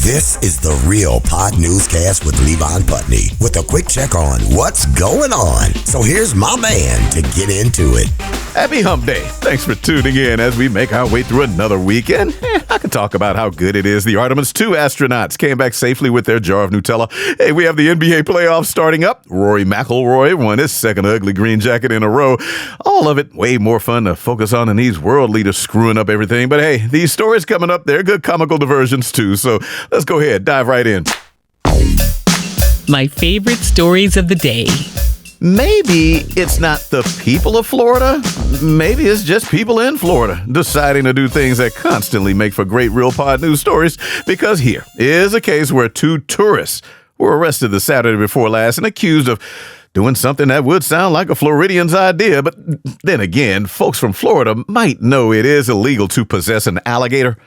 This is the Real Pod Newscast with Levon Putney with a quick check on what's going on. So here's my man to get into it. Happy Hump Day. Thanks for tuning in as we make our way through another weekend. I could talk about how good it is. The Artemis II astronauts came back safely with their jar of Nutella. Hey, we have the NBA playoffs starting up. Rory McIlroy won his second ugly green jacket in a row. All of it way more fun to focus on than these world leaders screwing up everything. But hey, these stories coming up, they're good comical diversions too. So let's go ahead, dive right in. My favorite stories of the day. Maybe it's not the people of Florida. Maybe it's just people in Florida deciding to do things that constantly make for great Real Pod News stories. Because here is a case where two tourists were arrested the Saturday before last and accused of doing something that would sound like a Floridian's idea. But then again, folks from Florida might know it is illegal to possess an alligator.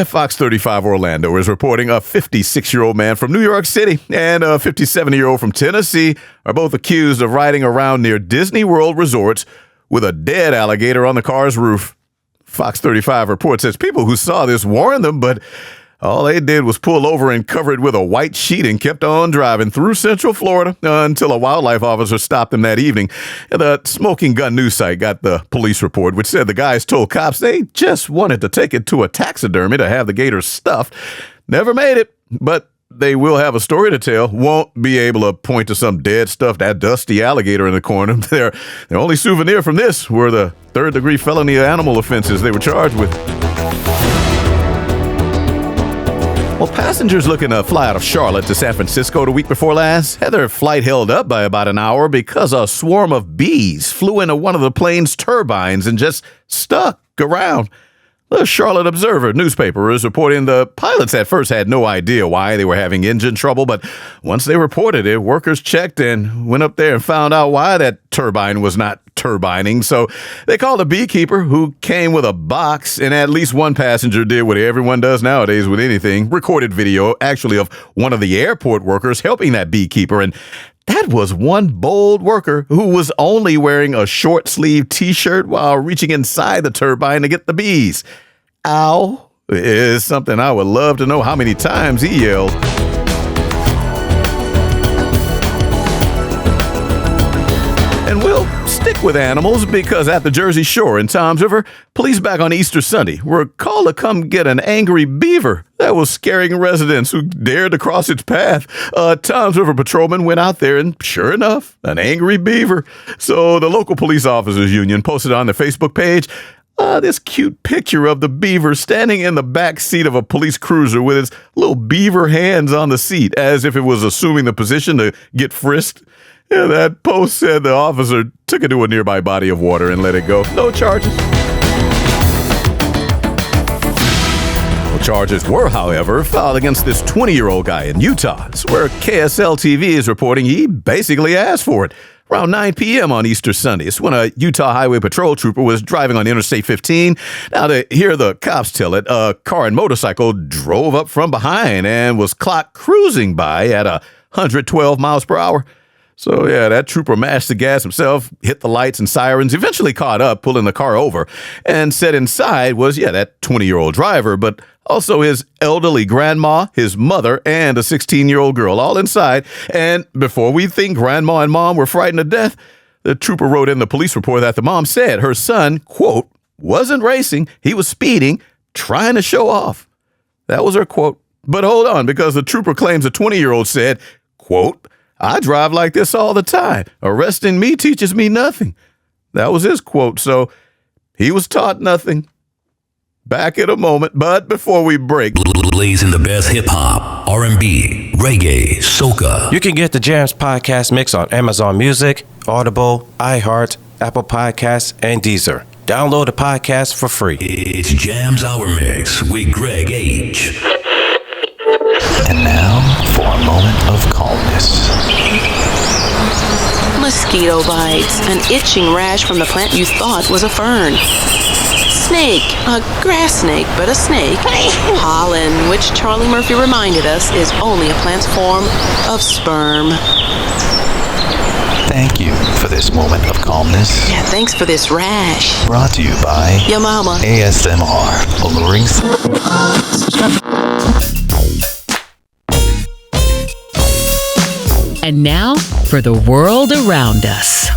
Fox 35 Orlando is reporting a 56-year-old man from New York City and a 57-year-old from Tennessee are both accused of riding around near Disney World resorts with a dead alligator on the car's roof. Fox 35 reports says people who saw this warned them, but all they did was pull over and cover it with a white sheet and kept on driving through Central Florida until a wildlife officer stopped them that evening. The Smoking Gun news site got the police report, which said the guys told cops they just wanted to take it to a taxidermy to have the gator stuffed. Never made it, but they will have a story to tell. Won't be able to point to some dead stuffed, that dusty alligator in the corner. Their only souvenir from this were the third-degree felony animal offenses they were charged with. Well, passengers looking to fly out of Charlotte to San Francisco the week before last had their flight held up by about an hour because a swarm of bees flew into one of the plane's turbines and just stuck around. The Charlotte Observer newspaper is reporting the pilots at first had no idea why they were having engine trouble, but once they reported it, workers checked and went up there and found out why that turbine was not turbining. So they called a beekeeper who came with a box, and at least one passenger did what everyone does nowadays with anything, recorded video actually of one of the airport workers helping that beekeeper. And that was one bold worker who was only wearing a short-sleeved T-shirt while reaching inside the turbine to get the bees. Ow is something I would love to know how many times he yelled. And we'll stick with animals because at the Jersey Shore in Toms River, police back on Easter Sunday were called to come get an angry beaver that was scaring residents who dared to cross its path. A Toms River patrolman went out there and sure enough, an angry beaver. So the local police officers union posted on their Facebook page this cute picture of the beaver standing in the back seat of a police cruiser with his little beaver hands on the seat as if it was assuming the position to get frisked. Yeah, that post said the officer took it to a nearby body of water and let it go. No charges. Well, charges were, however, filed against this 20-year-old guy in Utah. It's where KSL TV is reporting he basically asked for it. Around 9 p.m. on Easter Sunday, it's when a Utah Highway Patrol trooper was driving on Interstate 15. Now, to hear the cops tell it, a car and motorcycle drove up from behind and was clocked cruising by at 112 miles per hour. So, yeah, that trooper mashed the gas himself, hit the lights and sirens, eventually caught up, pulling the car over, and said inside was, that 20-year-old driver, but also his elderly grandma, his mother, and a 16-year-old girl, all inside. And before we think grandma and mom were frightened to death, the trooper wrote in the police report that the mom said her son, quote, wasn't racing, he was speeding, trying to show off. That was her quote. But hold on, because the trooper claims the 20-year-old said, quote, I drive like this all the time. Arresting me teaches me nothing. That was his quote, so he was taught nothing. Back in a moment, but before we break. Blazing the best hip-hop, R&B, reggae, soca. You can get the Jams Podcast Mix on Amazon Music, Audible, iHeart, Apple Podcasts, and Deezer. Download the podcast for free. It's Jams Hour Mix with Greg H. And now for a moment of calmness. Mosquito bites, an itching rash from the plant you thought was a fern. Snake, a grass snake, but a snake. Pollen, which Charlie Murphy reminded us is only a plant's form of sperm. Thank you for this moment of calmness. Yeah, thanks for this rash. Brought to you by Your mama. ASMR. Alluring. And now for the world around us.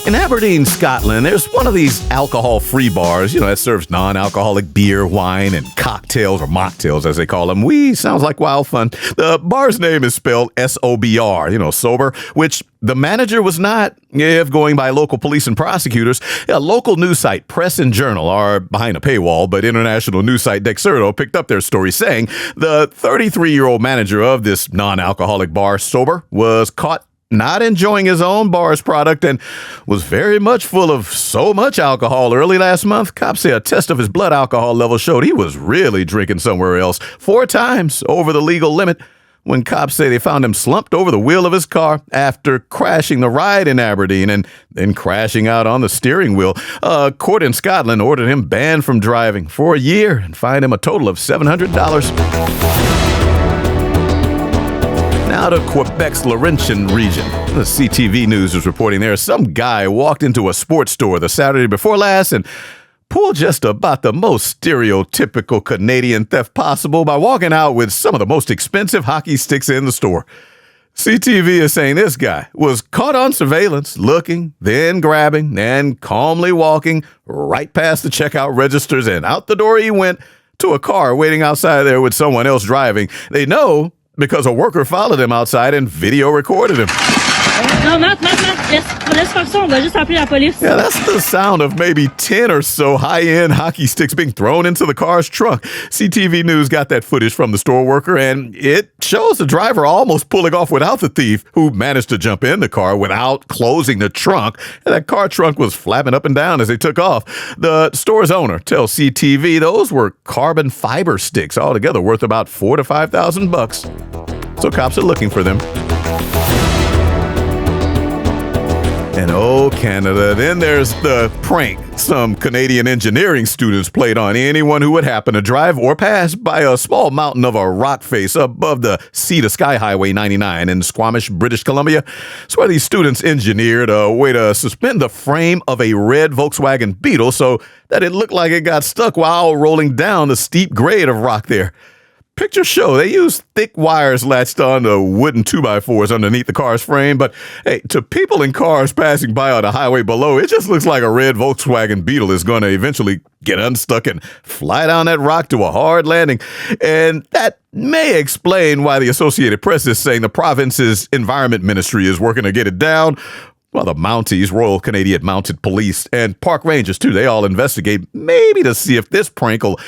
In Aberdeen, Scotland, there's one of these alcohol-free bars, that serves non-alcoholic beer, wine, and cocktails, or mocktails, as they call them. Sounds like wild fun. The bar's name is spelled S-O-B-R, sober, which the manager was not, if going by local police and prosecutors. A local news site, Press and Journal, are behind a paywall, but international news site Dexerto picked up their story saying the 33-year-old manager of this non-alcoholic bar, sober, was caught not enjoying his own bar's product and was very much full of so much alcohol early last month. Cops say a test of his blood alcohol level showed he was really drinking somewhere else 4 times over the legal limit. When cops say they found him slumped over the wheel of his car after crashing the ride in Aberdeen and then crashing out on the steering wheel. A court in Scotland ordered him banned from driving for a year and fined him a total of $700. Now to Quebec's Laurentian region. The CTV News is reporting there some guy walked into a sports store the Saturday before last and pulled just about the most stereotypical Canadian theft possible by walking out with some of the most expensive hockey sticks in the store. CTV is saying this guy was caught on surveillance, looking, then grabbing, and calmly walking right past the checkout registers, and out the door he went to a car waiting outside there with someone else driving. They know because a worker followed him outside and video recorded him. Non, laisse faire ça, on va juste appeler la police. Yeah, that's the sound of maybe 10 or so high-end hockey sticks being thrown into the car's trunk. CTV News got that footage from the store worker, and it shows the driver almost pulling off without the thief, who managed to jump in the car without closing the trunk. And that car trunk was flapping up and down as they took off. The store's owner tells CTV those were carbon fiber sticks, altogether worth about $4,000 to $5,000. So cops are looking for them. And oh, Canada, then there's the prank some Canadian engineering students played on anyone who would happen to drive or pass by a small mountain of a rock face above the Sea to Sky Highway 99 in Squamish, British Columbia. It's where these students engineered a way to suspend the frame of a red Volkswagen Beetle so that it looked like it got stuck while rolling down the steep grade of rock there. Pictures show they used thick wires latched onto wooden 2x4s underneath the car's frame, but hey, to people in cars passing by on the highway below, it just looks like a red Volkswagen Beetle is going to eventually get unstuck and fly down that rock to a hard landing. And that may explain why the Associated Press is saying the province's Environment Ministry is working to get it down. Well, the Mounties, Royal Canadian Mounted Police, and park rangers, too, they all investigate maybe to see if this prank will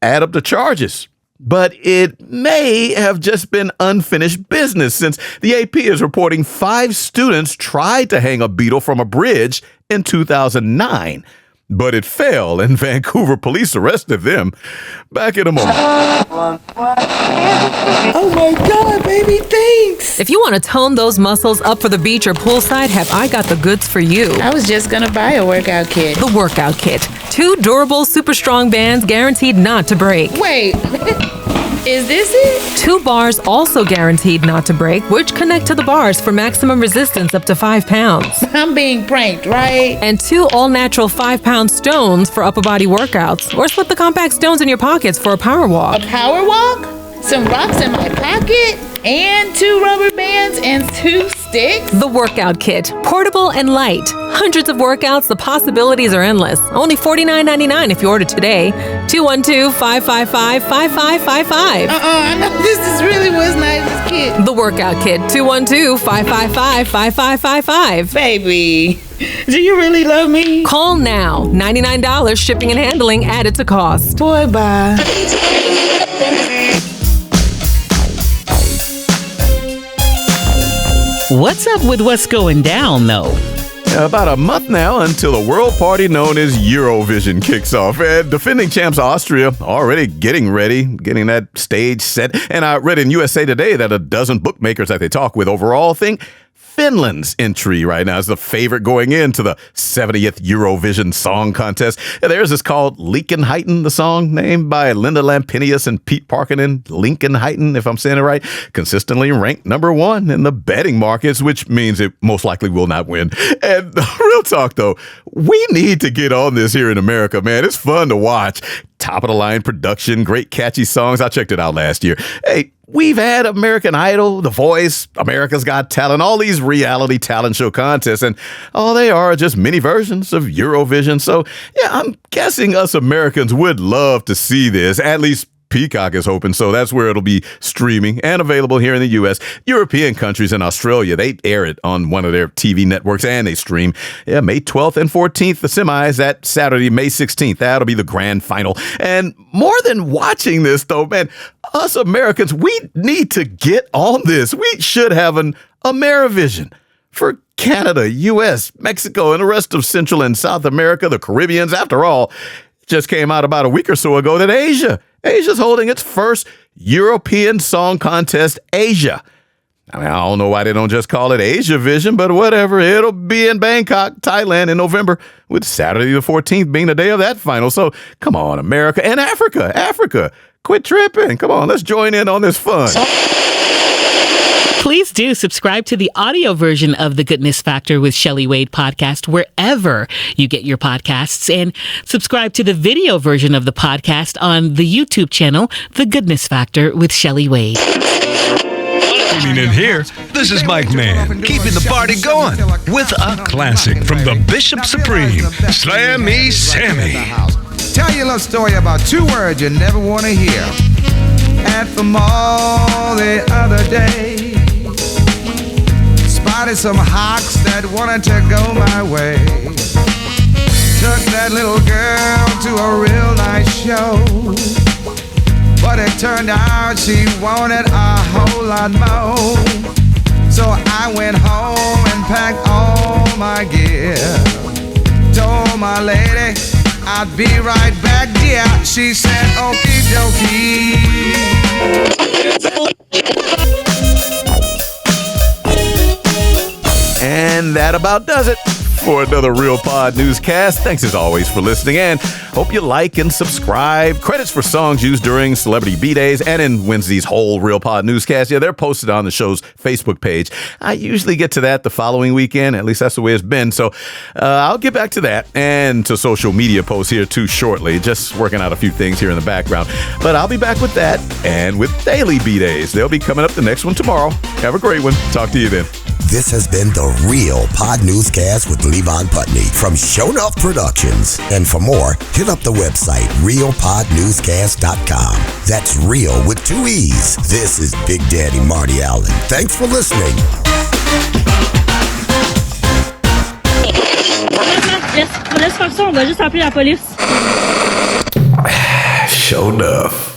add up the charges. But it may have just been unfinished business, since the AP is reporting 5 students tried to hang a beetle from a bridge in 2009. But it failed, and Vancouver police arrested them. Back in a moment. Oh my God, baby, thanks. If you want to tone those muscles up for the beach or poolside, have I got the goods for you. I was just gonna buy a workout kit. The Workout Kit. 2 durable, super strong bands guaranteed not to break. Wait, is this it? 2 bars also guaranteed not to break, which connect to the bars for maximum resistance up to 5 pounds. I'm being pranked, right? And 2 all-natural 5-pound stones for upper body workouts. Or split the compact stones in your pockets for a power walk. A power walk? Some rocks in my pocket? And 2 rubber bands and 2 sticks? The Workout Kit. Portable and light. Hundreds of workouts, the possibilities are endless. Only $49.99 if you order today. 212-555-5555. I know this is really what's nicest kit. The Workout Kit. 212-555-5555. Baby, do you really love me? Call now. $99 shipping and handling added to cost. Boy, bye. What's up with what's going down, though? About a month now until the world party known as Eurovision kicks off. And defending champs Austria already getting ready, getting that stage set. And I read in USA Today that a dozen bookmakers that they talk with overall think Finland's entry right now is the favorite going into the 70th Eurovision Song Contest. And theirs is called Linkenheiten, the song named by Linda Lampenius and Pete Parkinen. Linkenheiten, if I'm saying it right, consistently ranked number 1 in the betting markets, which means it most likely will not win. And real talk, though, we need to get on this here in America, man. It's fun to watch. top of the line production, great catchy songs. I checked it out last year. Hey, we've had American Idol, The Voice, America's Got Talent, all these reality talent show contests, and all they are just mini versions of Eurovision. So, yeah, I'm guessing us Americans would love to see this, at least Peacock is hoping, so that's where it'll be streaming and available here in the U.S. European countries and Australia, they air it on one of their TV networks and they stream. Yeah, May 12th and 14th, the semis. That Saturday, May 16th, that'll be the grand final. And more than watching this, though, man, us Americans, we need to get on this. We should have an Amerivision for Canada, U.S., Mexico, and the rest of Central and South America, the Caribbeans. After all, it just came out about a week or so ago that Asia's holding its first European Song Contest Asia. I mean, I don't know why they don't just call it Asia Vision, but whatever. It'll be in Bangkok, Thailand in November, with Saturday the 14th being the day of that final. So come on, America and Africa. Quit tripping. Come on, let's join in on this fun. Please do subscribe to the audio version of The Goodness Factor with Shelley Wade podcast wherever you get your podcasts, and subscribe to the video version of the podcast on the YouTube channel, The Goodness Factor with Shelley Wade. In here, this is Mike Mann, keeping the party going with a classic from the Bishop Supreme, Slam Me Sammy. Tell you a little story about two words you never want to hear. At the mall the other day, spotted some hawks that wanted to go my way. Took that little girl to a real nice show, but it turned out she wanted a whole lot more. So I went home and packed all my gear. Told my lady I'd be right back, dear. She said, okie dokie. And that about does it for another Real Pod Newscast. Thanks as always for listening, and hope you like and subscribe. Credits for songs used during Celebrity B-Days and in Wednesday's whole Real Pod Newscast, yeah, they're posted on the show's Facebook page. I usually get to that the following weekend, at least that's the way it's been, so I'll get back to that and to social media posts here too shortly, just working out a few things here in the background. But I'll be back with that and with daily B-Days. They'll be coming up the next one tomorrow. Have a great one. Talk to you then. This has been the Real Pod Newscast with Levon Putney from Show Enough Productions. And for more, hit up the website, realpodnewscast.com. That's real with 2 E's. This is Big Daddy Marty Allen. Thanks for listening. Laisse faire ça, on va juste appeler la police. Show enough.